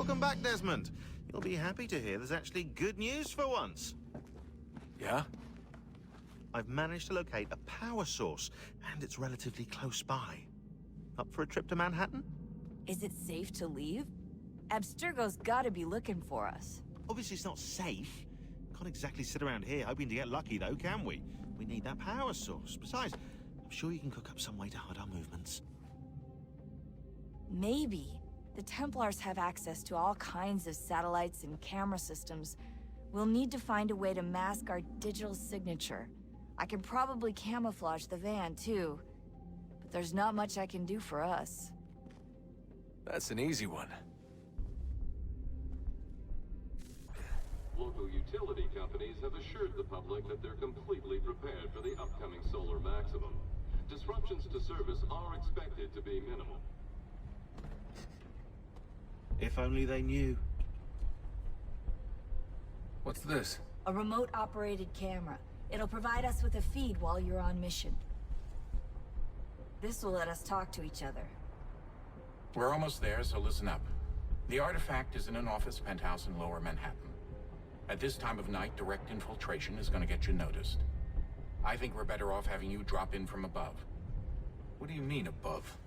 Welcome back, Desmond. You'll be happy to hear there's actually good news for once. Yeah? I've managed to locate a power source, and it's relatively close by. Up for a trip to Manhattan? Is it safe to leave? Abstergo's gotta be looking for us. Obviously, it's not safe. Can't exactly sit around here hoping to get lucky, though, can we? We need that power source. Besides, I'm sure you can cook up some way to hide our movements. Maybe. The Templars have access to all kinds of satellites and camera systems. We'll need to find a way to mask our digital signature. I can probably camouflage the van, too. But there's not much I can do for us. That's an easy one. Local utility companies have assured the public that they're completely prepared for the upcoming solar maximum. Disruptions to service are expected to be minimal. If only they knew. What's this? A remote-operated camera. It'll provide us with a feed while you're on mission. This will let us talk to each other. We're almost there, so listen up. The artifact is in an office penthouse in Lower Manhattan. At this time of night, direct infiltration is going to get you noticed. I think we're better off having you drop in from above. What do you mean, above?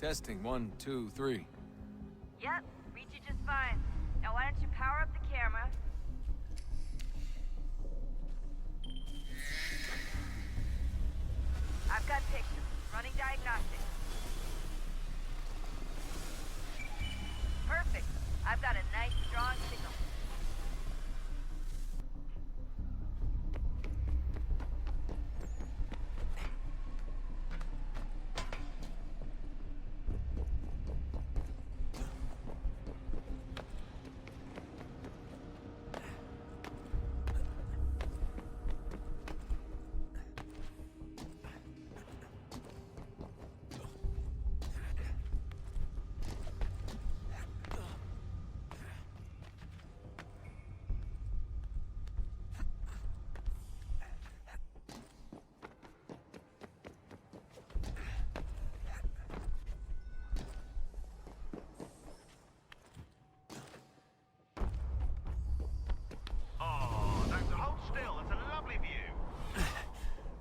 Testing, 1, 2, 3. Yep, read you just fine. Now why don't you power up the camera? I've got pictures. Running diagnostics. Perfect. I've got a nice strong signal.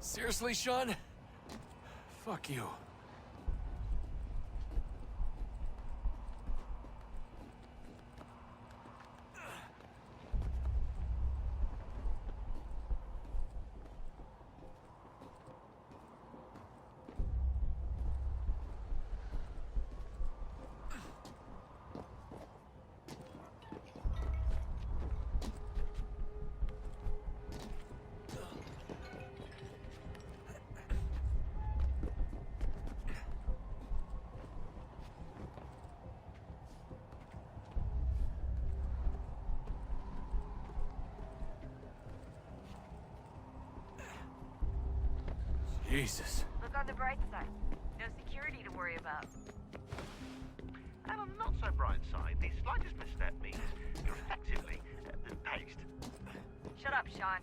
Seriously, Sean? Fuck you. Jesus. Look on the bright side. No security to worry about. And on the not so bright side, the slightest misstep means you're effectively paced. Shut up, Sean.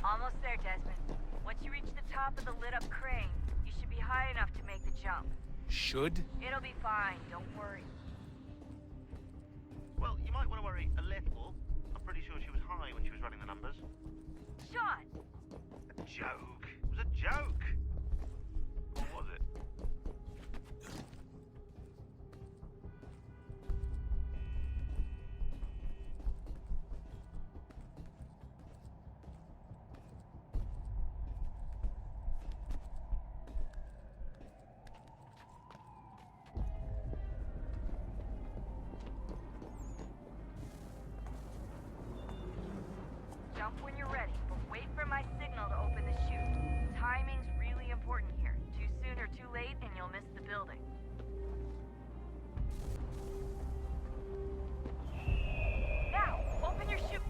Almost there, Desmond. Once you reach the top of the lit-up crane, you should be high enough to make the jump. Should? It'll be fine, don't worry. Well, you might want to worry a little. I'm pretty sure she was high when she was running the numbers. Sean! A joke. It was a joke. Or was it? Drop when you're ready, but wait for my signal to open the chute. Timing's really important here. Too soon or too late, and you'll miss the building. Now, open your chute.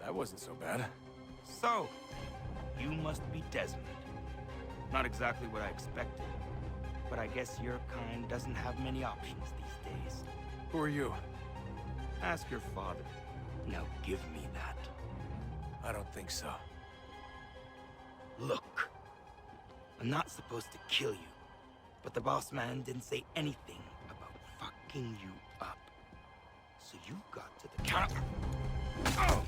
That wasn't so bad. So, you must be Desmond. Not exactly what I expected, but I guess your kind doesn't have many options these days. Who are you? Ask your father. Now give me that. I don't think so. Look, I'm not supposed to kill you, but the boss man didn't say anything about fucking you up. So you got to the counter. Oh!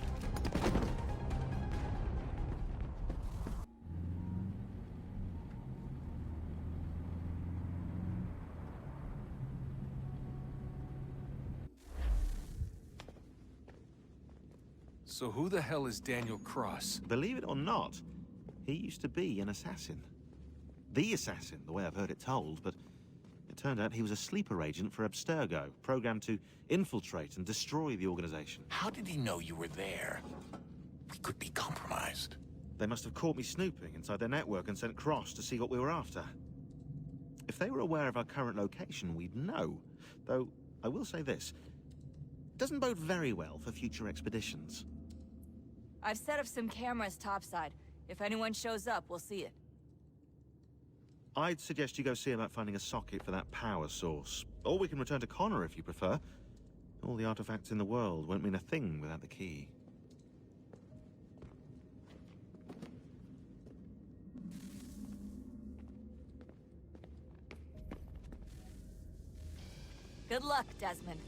So who the hell is Daniel Cross? Believe it or not, he used to be an assassin. The assassin, the way I've heard it told, but it turned out he was a sleeper agent for Abstergo, programmed to infiltrate and destroy the organization. How did he know you were there? We could be compromised. They must have caught me snooping inside their network and sent Cross to see what we were after. If they were aware of our current location, we'd know. Though, I will say this, it doesn't bode very well for future expeditions. I've set up some cameras topside. If anyone shows up, we'll see it. I'd suggest you go see about finding a socket for that power source. Or we can return to Connor if you prefer. All the artifacts in the world won't mean a thing without the key. Good luck, Desmond.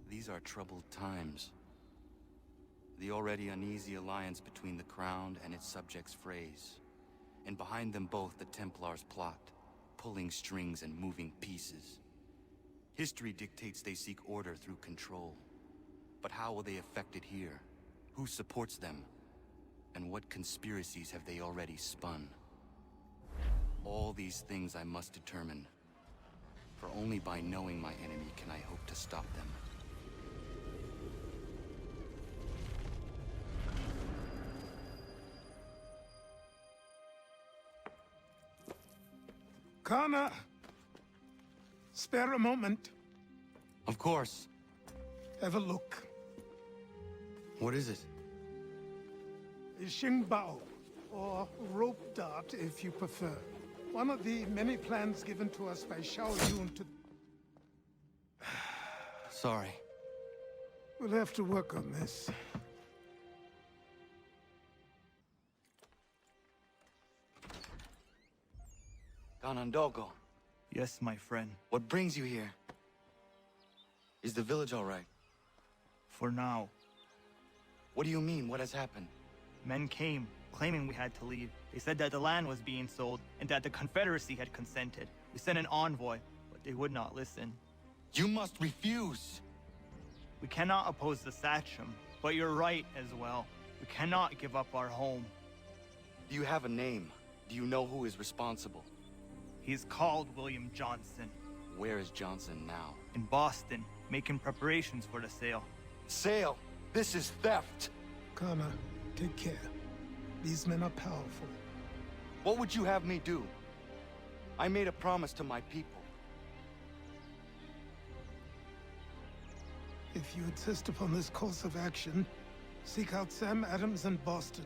These are troubled times. The already uneasy alliance between the Crown and its subjects frays. And behind them both the Templars plot, pulling strings and moving pieces. History dictates they seek order through control. But how will they affect it here? Who supports them? And what conspiracies have they already spun? All these things I must determine. For only by knowing my enemy can I hope to stop them. Connor, spare a moment. Of course. Have a look. What is it? A Xingbao, or rope dart if you prefer. One of the many plans given to us by Xiao Yun to... Sorry. We'll have to work on this. Ganondogo, Yes, my friend. what brings you here? Is the village all right? For now, What do you mean? What has happened? men came, claiming we had to leave. They said that the land was being sold, and that the Confederacy had consented. We sent an envoy, but they would not listen. You must refuse! We cannot oppose the Sachem, but you're right as well. We cannot give up our home. Do you have a name? Do you know who is responsible? He's called William Johnson. Where is Johnson now? In Boston, making preparations for the sale. Sale! This is theft! Connor, take care. These men are powerful. What would you have me do? I made a promise to my people. If you insist upon this course of action, seek out Sam Adams in Boston.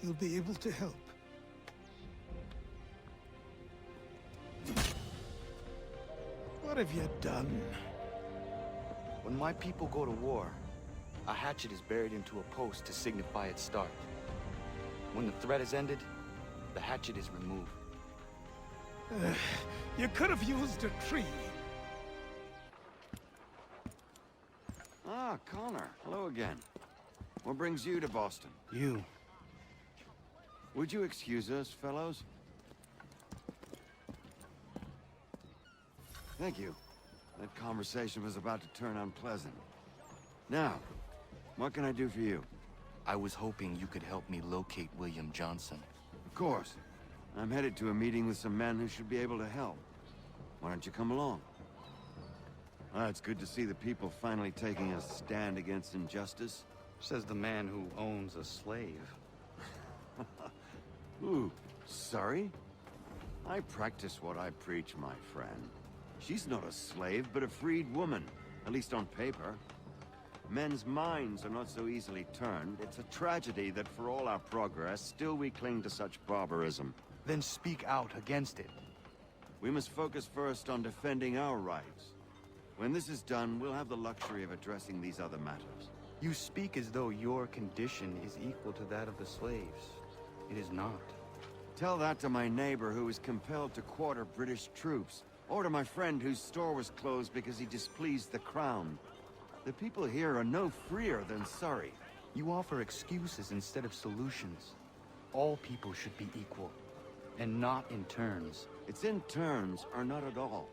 He'll be able to help. have you done? When my people go to war, a hatchet is buried into a post to signify its start. When the threat is ended, the hatchet is removed. You could have used a tree. Ah, Connor. Hello again. What brings you to Boston? You. Would you excuse us, fellows? Thank you. That conversation was about to turn unpleasant. Now, what can I do for you? I was hoping you could help me locate William Johnson. Of course. I'm headed to a meeting with some men who should be able to help. Why don't you come along? Ah, it's good to see the people finally taking a stand against injustice. Says the man who owns a slave. Ooh, sorry? I practice what I preach, my friend. She's not a slave, but a freed woman, at least on paper. Men's minds are not so easily turned. It's a tragedy that for all our progress, still we cling to such barbarism. Then speak out against it. We must focus first on defending our rights. When this is done, we'll have the luxury of addressing these other matters. You speak as though your condition is equal to that of the slaves. It is not. Tell that to my neighbor who was compelled to quarter British troops, or to my friend whose store was closed because he displeased the crown. The people here are no freer than Surrey. You offer excuses instead of solutions. All people should be equal, and not in turns. It's in turns, or not at all.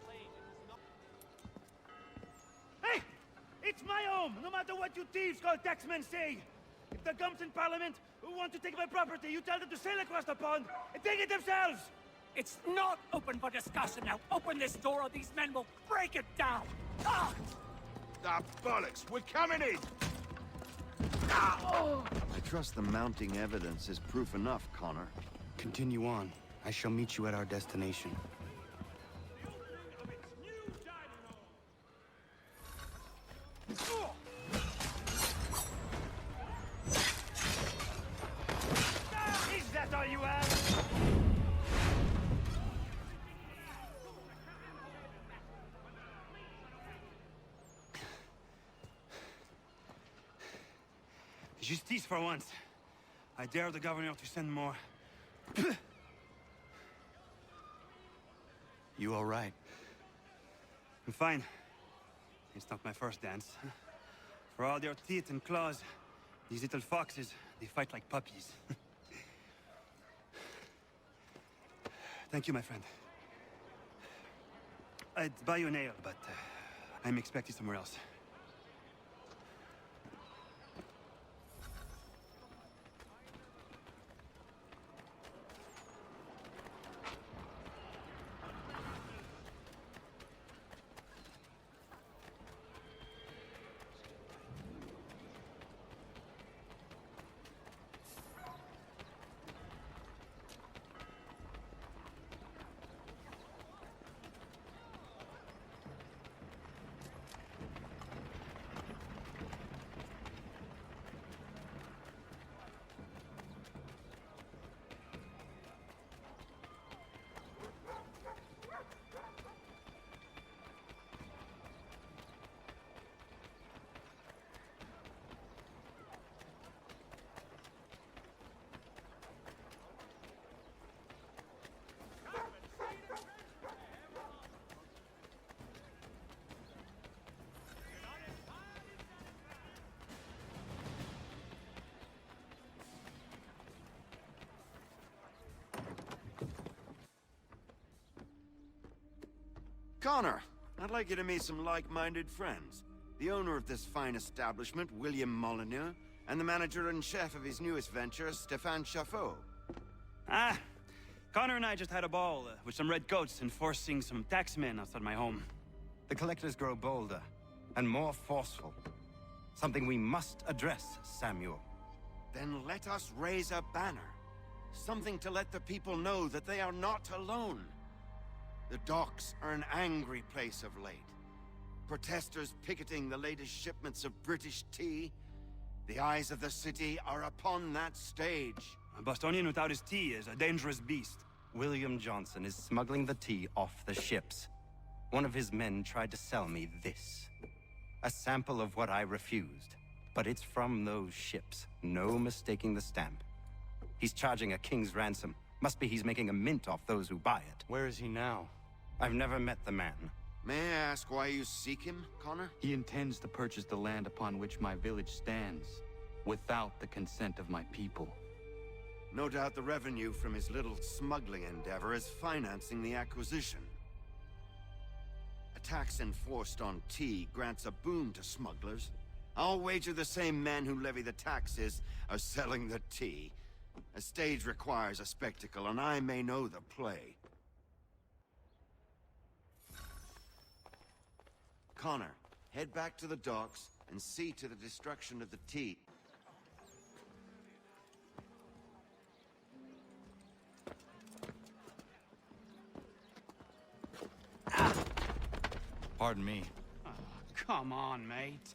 Hey! It's my home, no matter what you thieves called taxmen say! If the gums in Parliament who want to take my property, you tell them to sail across the pond and take it themselves! It's not open for discussion now. Open this door or these men will break it down. Ah! Ah, bollocks! We're coming in! I trust the mounting evidence is proof enough, Connor. Continue on. I shall meet you at our destination. Is that all you have? Justice for once. I dare the governor to send more. You all right? I'm fine. It's not my first dance. For all their teeth and claws, these little foxes, they fight like puppies. Thank you, my friend. I'd buy you an ale, but I'm expected somewhere else. Connor, I'd like you to meet some like-minded friends. The owner of this fine establishment, William Molyneux, and the manager and chef of his newest venture, Stéphane Chaffeau. Ah, Connor and I just had a ball with some red coats enforcing some taxmen outside my home. The collectors grow bolder and more forceful. Something we must address, Samuel. Then let us raise a banner. Something to let the people know that they are not alone. The docks are an angry place of late. Protesters picketing the latest shipments of British tea. The eyes of the city are upon that stage. A Bostonian without his tea is a dangerous beast. William Johnson is smuggling the tea off the ships. one of his men tried to sell me this. A sample of what I refused. But it's from those ships. No mistaking the stamp. He's charging a king's ransom. Must be he's making a mint off those who buy it. Where is he now? I've never met the man. May I ask why you seek him, Connor? He intends to purchase the land upon which my village stands, without the consent of my people. No doubt the revenue from his little smuggling endeavor is financing the acquisition. A tax enforced on tea grants a boon to smugglers. I'll wager the same men who levy the taxes are selling the tea. A stage requires a spectacle, and I may know the play. Connor, head back to the docks and see to the destruction of the tea. Pardon me. Oh, come on, mate.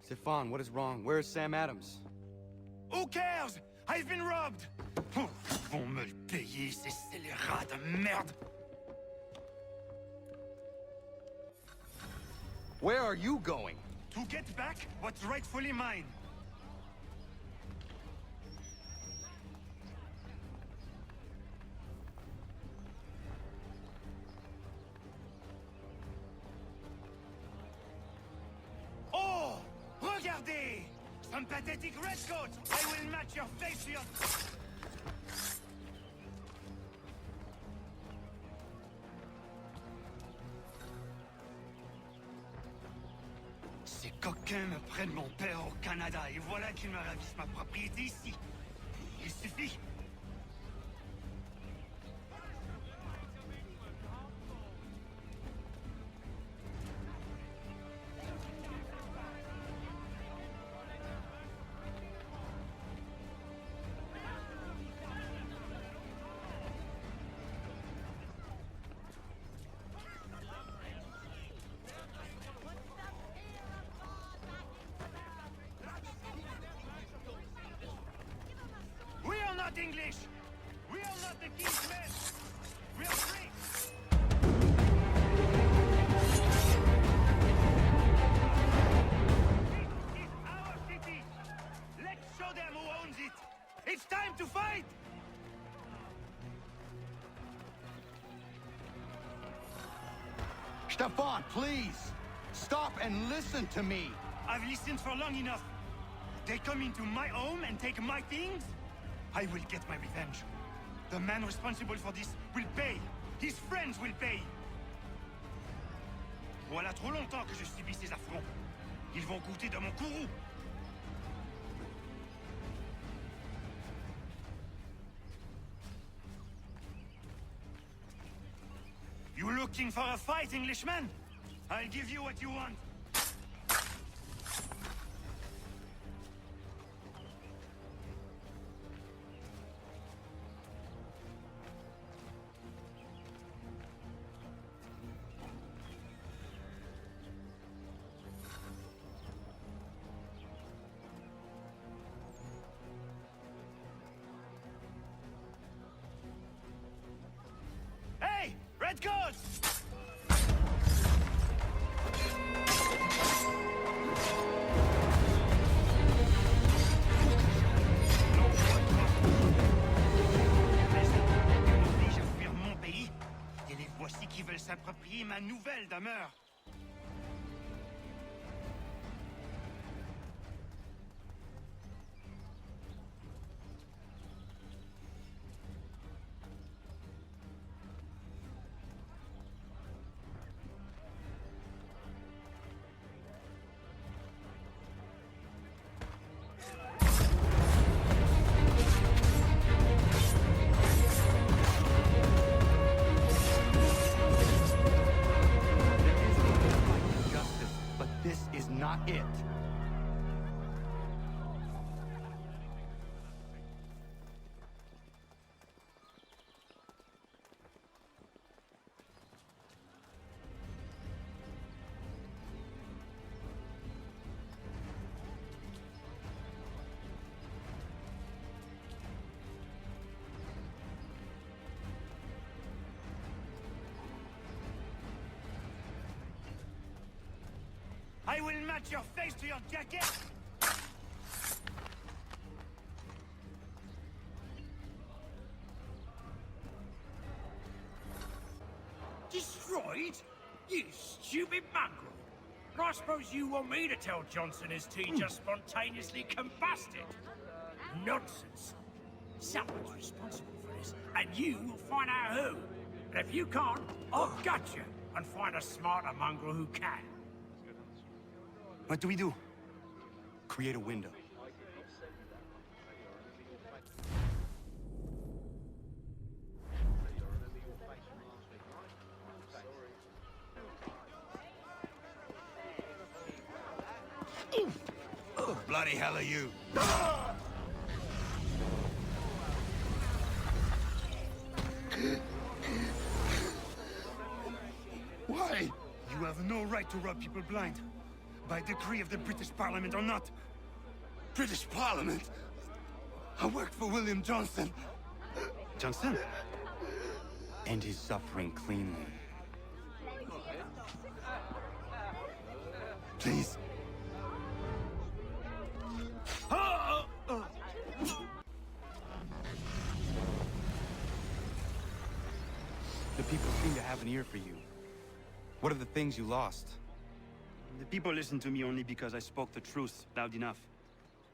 Stefan, what is wrong? Where is Sam Adams? Who cares? I've been robbed! Oh, ils vont me le payer, ces scélérats de merde! Where are you going? To get back what's rightfully mine. Oh! Regardez! Some pathetic redcoat! I will match your face to your... Ces coquins me prennent mon père au Canada et voilà qu'ils me ravissent ma propriété ici. Il suffit. English! We are not the king's men! We are free! This is our city! Let's show them who owns it! It's time to fight! Stefan, please! Stop and listen to me! I've listened for long enough. They come into my home and take my things? I will get my revenge. The man responsible for this will pay. His friends will pay. Voilà trop longtemps que je subis ces affronts. Ils vont goûter de mon courroux. You looking for a fight, Englishman? I'll give you what you want. Hey! Redcoats! M'oblige à fuir mon pays, et les voici qui veulent s'approprier ma nouvelle demeure. Not it. I will match your face to your jacket! Destroyed? You stupid mongrel! I suppose you want me to tell Johnson his tea just spontaneously combusted? Nonsense! Someone's responsible for this, and you will find out who. And if you can't, I'll gut you and find a smarter mongrel who can. What do we do? Create a window. Bloody hell are you? Why? You have no right to rob people blind. by decree of the British Parliament or not. British Parliament? I worked for William Johnson. Johnson? End his suffering cleanly. Please. The people seem to have an ear for you. What are the things you lost? The people listen to me only because I spoke the truth loud enough,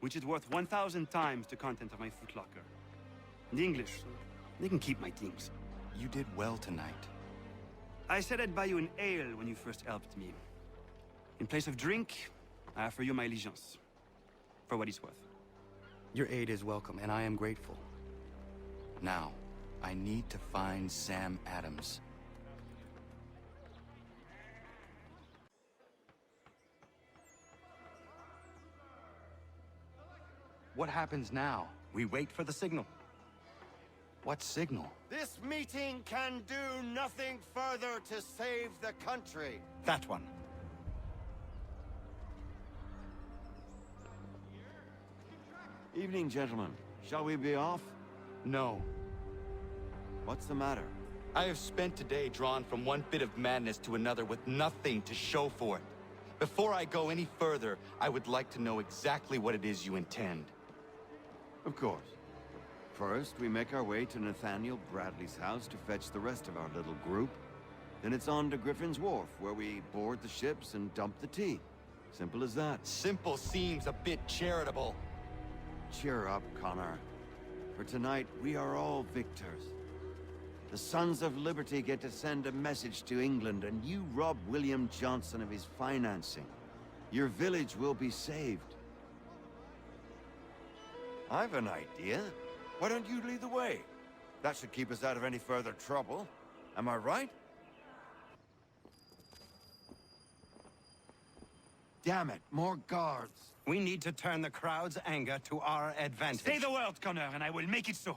which is worth 1,000 times the content of my footlocker. The English, they can keep my things. You did well tonight. I said I'd buy you an ale when you first helped me. In place of drink, I offer you my allegiance. For what it's worth. Your aid is welcome, and I am grateful. Now, I need to find Sam Adams. What happens now? We wait for the signal. What signal? This meeting can do nothing further to save the country. That one. Evening, gentlemen. Shall we be off? No. What's the matter? I have spent today drawn from one bit of madness to another with nothing to show for it. Before I go any further, I would like to know exactly what it is you intend. Of course. First, we make our way to Nathaniel Bradley's house to fetch the rest of our little group. Then it's on to Griffin's Wharf, where we board the ships and dump the tea. Simple as that. Simple seems a bit charitable. Cheer up, Connor. For tonight, we are all victors. The Sons of Liberty get to send a message to England, and you rob William Johnson of his financing. Your village will be saved. I've an idea. Why don't you lead the way? That should keep us out of any further trouble. Am I right? Damn it, more guards. We need to turn the crowd's anger to our advantage. Say the word, Connor, and I will make it so.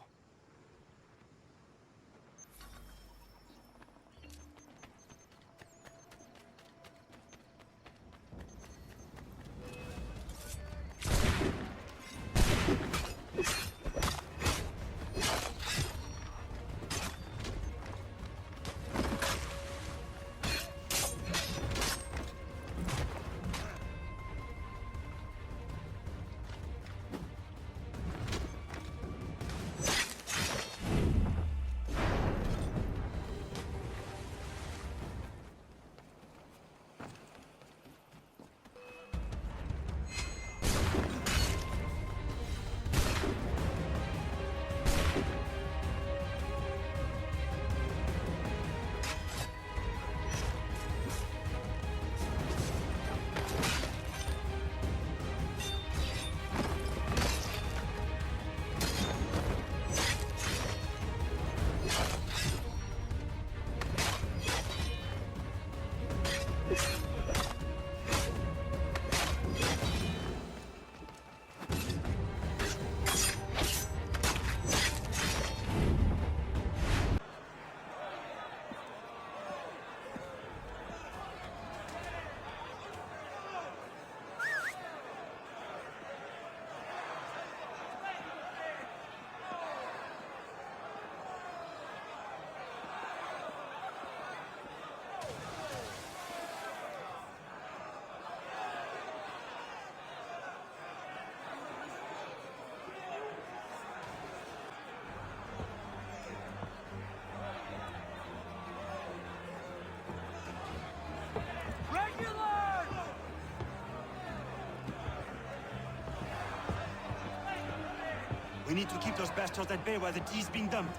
We need to keep those bastards at bay while the tea's being dumped.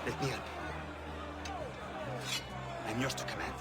Let me help you. I'm yours to command.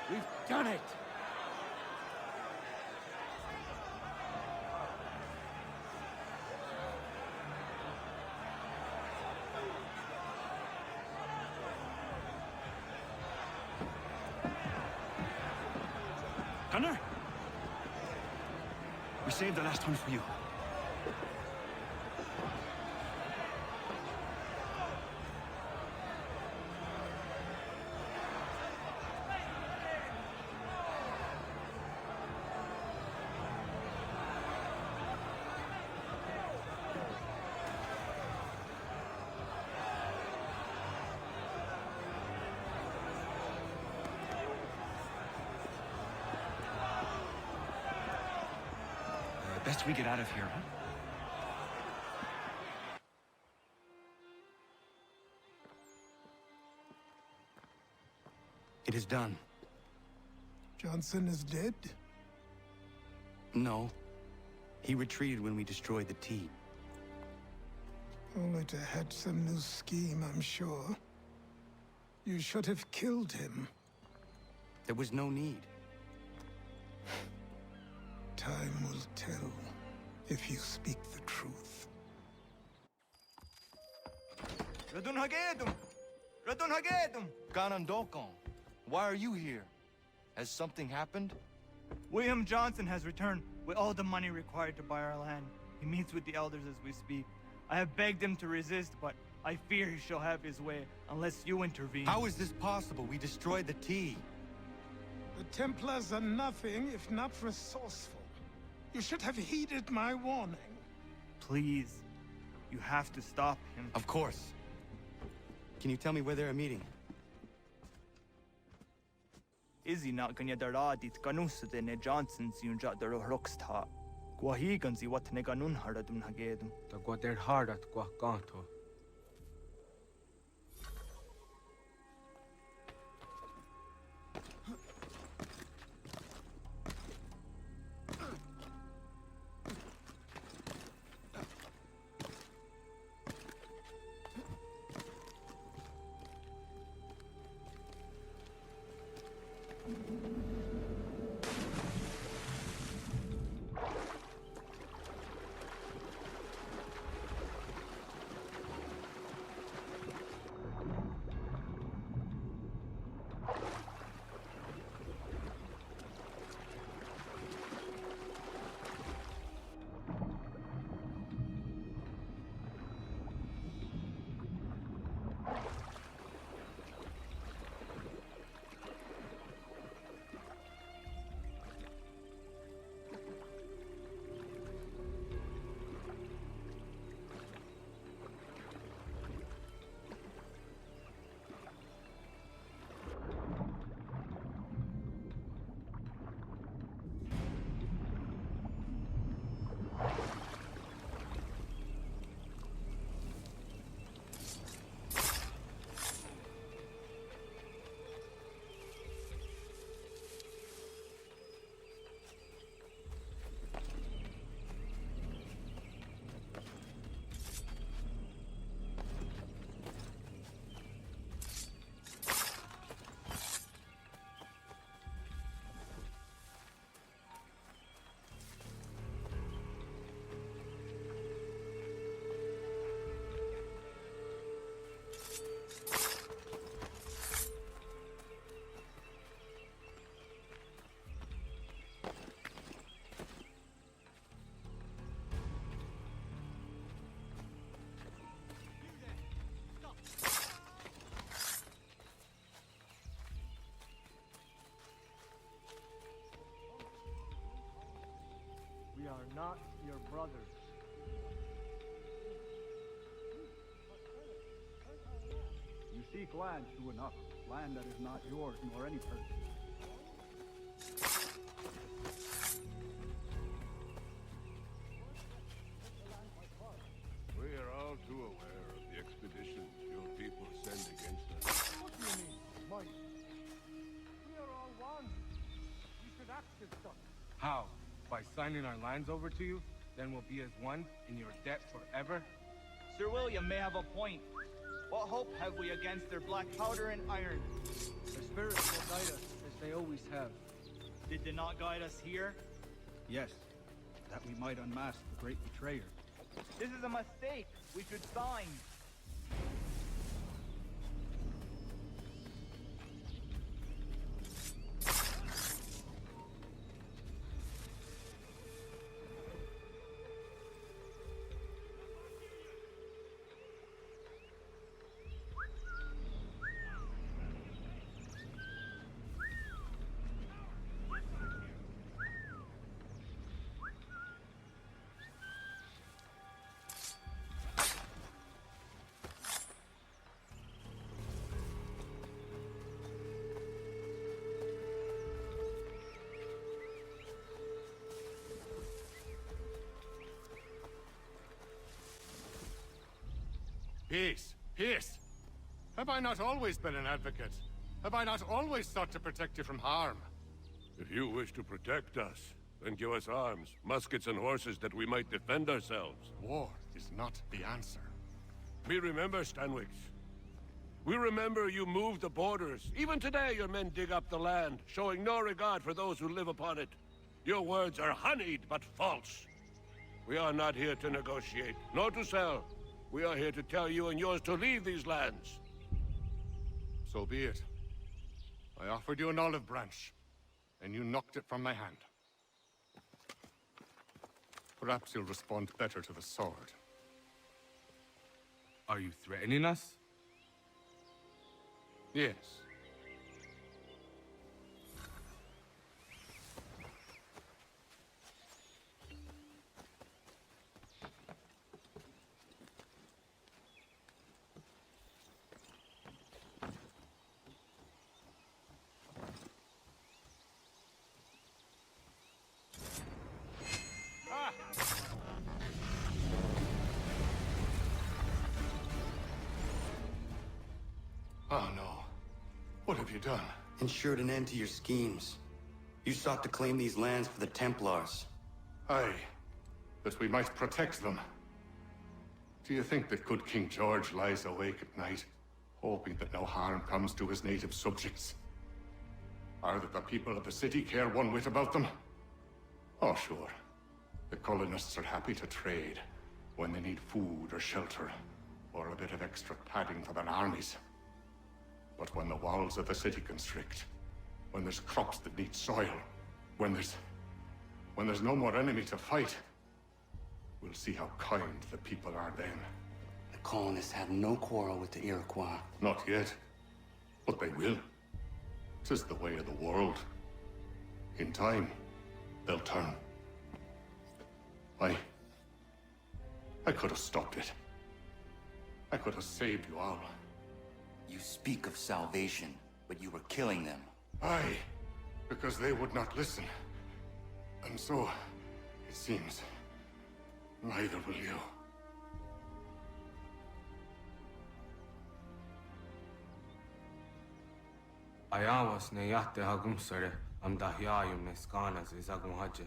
We've done it! Gunnar? We saved the last one for you. Best we get out of here, huh? It is done. Johnson is dead? No. He retreated when we destroyed the tea. Only to hatch some new scheme, I'm sure. You should have killed him. There was no need. Time will tell if you speak the truth. Radun Hagedum! Radun Hagedum! Ganandokon, why are you here? Has something happened? William Johnson has returned with all the money required to buy our land. He meets with the elders as we speak. I have begged him to resist, but I fear he shall have his way unless you intervene. How is this possible? We destroyed the tea. The Templars are nothing if not resourceful. You should have heeded my warning. Please, you have to stop him. Of course. Can you tell me where they're meeting? Izzy not gonna daradit ganusade ne Johnson's yunja daro rocksta. Guahiganzi what ne ganun haradun hagedum. Ta guader hardat gua kanto. We are not your brothers. You seek land, true enough. Land that is not yours nor any person. We are all too aware of the expeditions your people send against us. What do you mean, Mike? We are all one. We should act as such. How? By signing our lands over to you? Then we'll be as one in your debt forever? Sir William may have a point. What hope have we against their black powder and iron? The spirits will guide us, as they always have. Did they not guide us here? Yes, that we might unmask the great betrayer. This is a mistake. We should sign. Peace! Peace! Have I not always been an advocate? Have I not always sought to protect you from harm? If you wish to protect us, then give us arms, muskets and horses that we might defend ourselves. War is not the answer. We remember, Stanwix. We remember you moved the borders. Even today your men dig up the land, showing no regard for those who live upon it. Your words are honeyed, but false. We are not here to negotiate, nor to sell. We are here to tell you and yours to leave these lands. So be it. I offered you an olive branch, and you knocked it from my hand. Perhaps you'll respond better to the sword. Are you threatening us? Yes. Oh no. What have you done? Ensured an end to your schemes. You sought to claim these lands for the Templars. Aye, that we might protect them. Do you think that good King George lies awake at night, hoping that no harm comes to his native subjects? Or that the people of the city care one whit about them? Oh, sure. The colonists are happy to trade when they need food or shelter, or a bit of extra padding for their armies. But when the walls of the city constrict, when there's crops that need soil, when there's no more enemy to fight, we'll see how kind the people are then. The colonists have no quarrel with the Iroquois. Not yet, but they will. 'Tis the way of the world. In time, they'll turn. I could have stopped it. I could have saved you all. You speak of salvation, but you were killing them. Aye, because they would not listen. And so, it seems, neither will you. Ayawas ne yahte hagum sare am dahyayum ne skanas izagum haje.